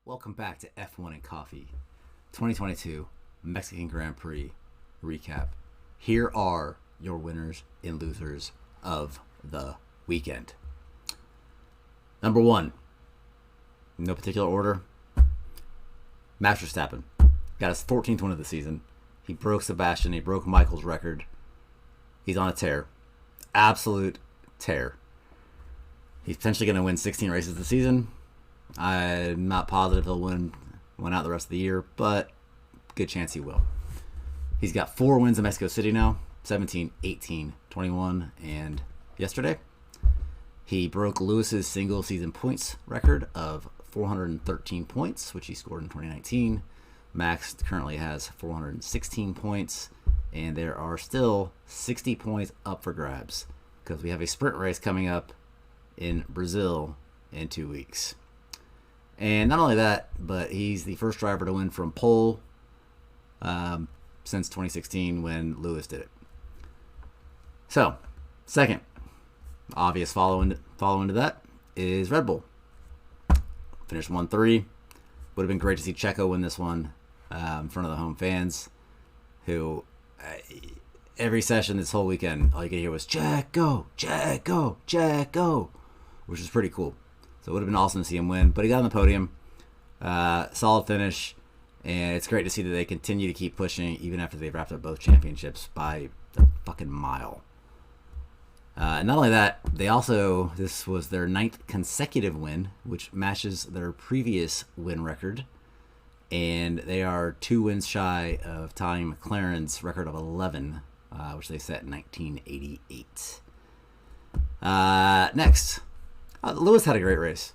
Welcome back to F1 and Coffee 2022 Mexican Grand Prix recap. Here are your winners and losers of the weekend. Number one, no particular order, Max Verstappen. Got his 14th win of the season. He broke Sebastian. He broke Michael's record. He's on a tear. Absolute tear. He's potentially going to win 16 races this season. I'm not positive he'll win out the rest of the year, but good chance he will. He's got 4 wins in Mexico City now, 17, 18, 21, and yesterday. He broke Lewis's single season points record of 413 points, which he scored in 2019. Max currently has 416 points, and there are still 60 points up for grabs because we have a sprint race coming up in Brazil in 2 weeks. And not only that, but he's the first driver to win from pole since 2016 when Lewis did it. So, second, obvious follow-in to that is Red Bull. Finished 1-3. Would have been great to see Checo win this one in front of the home fans, who every session this whole weekend, all you could hear was Checo, Checo, Checo, which is pretty cool. So it would have been awesome to see him win, but he got on the podium. Solid finish, and it's great to see that they continue to keep pushing even after they've wrapped up both championships by a fucking mile. And not only that, this was their 9th consecutive win, which matches their previous win record, and they are 2 wins shy of tying McLaren's record of 11, which they set in 1988. Next. Lewis had a great race.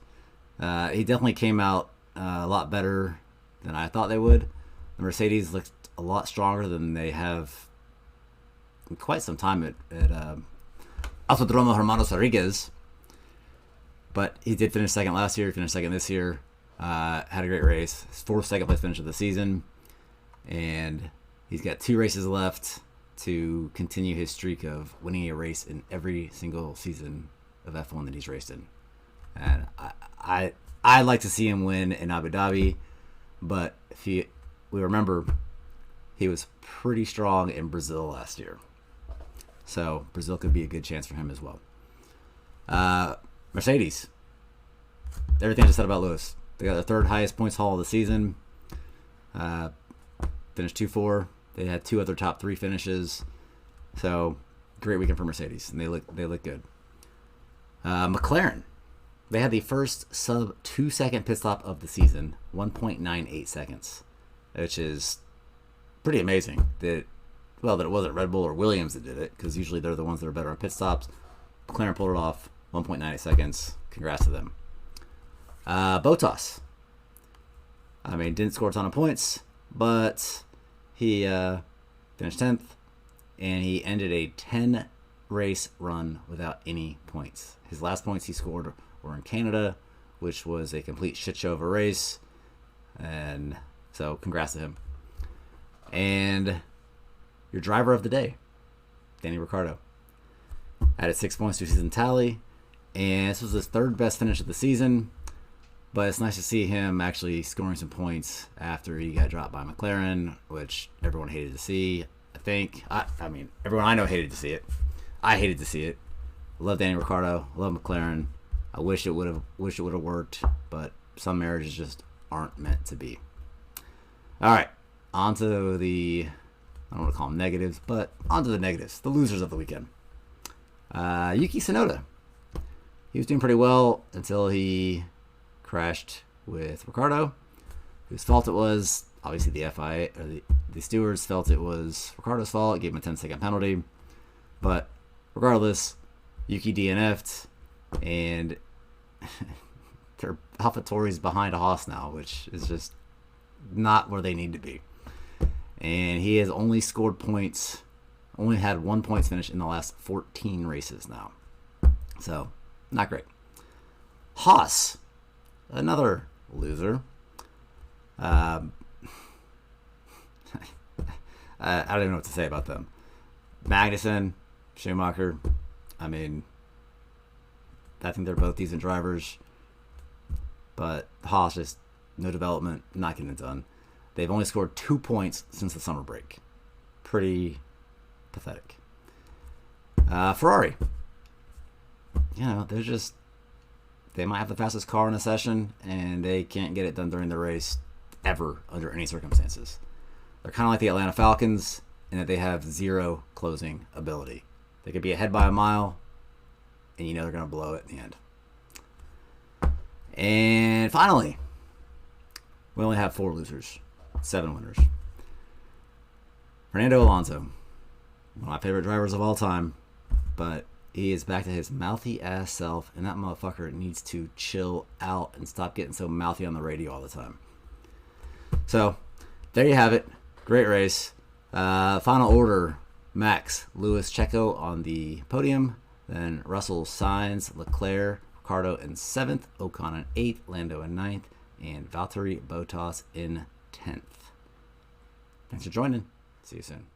He definitely came out a lot better than I thought they would. The Mercedes looked a lot stronger than they have in quite some time at Autodromo Hermanos Rodriguez. But he did finish second last year. He finished second this year. Had a great race. His 4th second place finish of the season. And he's got 2 races left to continue his streak of winning a race in every single season of F1 that he's raced in. And I'd like to see him win in Abu Dhabi, but we remember he was pretty strong in Brazil last year. So Brazil could be a good chance for him as well. Mercedes. Everything I just said about Lewis. They got their 3rd highest points haul of the season. Finished 2-4. They had 2 other top 3 finishes. So great weekend for Mercedes, and they look good. McLaren. They had the first sub 2-second pit stop of the season, 1.98 seconds, which is pretty amazing. That it wasn't Red Bull or Williams that did it, because usually they're the ones that are better on pit stops. McLaren pulled it off, 1.98 seconds. Congrats to them. Bottas. Didn't score a ton of points, but he finished 10th, and he ended a 10-race run without any points. His last points he scored were in Canada, which was a complete shit show of a race. And so congrats to him. And your driver of the day, Danny Ricciardo, added 6 points to his season tally. And this was his 3rd best finish of the season. But it's nice to see him actually scoring some points after he got dropped by McLaren, which everyone hated to see, I think. Everyone I know hated to see it. I hated to see it. I love Danny Ricciardo. I love McLaren. I wish it would have worked, but some marriages just aren't meant to be. All right, on to the, I don't want to call them negatives, but on to the negatives, the losers of the weekend. Yuki Tsonoda. He was doing pretty well until he crashed with Ricciardo, whose fault it was. Obviously, the FIA or the stewards felt it was Ricciardo's fault. Gave him a 10-second penalty, but regardless, Yuki DNF'd, and their AlphaTauri's behind a Haas now, which is just not where they need to be. And he has only scored points, only had 1 points finish in the last 14 races now. So, not great. Haas, another loser. I don't even know what to say about them. Magnussen, Schumacher, I think they're both decent drivers, but Haas just No development. Not getting it done. They've only scored 2 points since the summer break. Pretty pathetic. Ferrari. You know, they might have the fastest car in a session, and they can't get it done during the race ever under any circumstances. They're kind of like the Atlanta Falcons in that they have zero closing ability. They could be ahead by a mile, and you know they're going to blow it in the end. And finally, we only have 4 losers, 7 winners. Fernando Alonso, one of my favorite drivers of all time, but he is back to his mouthy ass self, and that motherfucker needs to chill out and stop getting so mouthy on the radio all the time. So, there you have it. Great race. Final order: Max, Lewis, Checo on the podium. Then Russell, Sainz, Leclerc, Ricciardo in 7th, Ocon in 8th, Lando in 9th, and Valtteri Bottas in 10th. Thanks for joining. See you soon.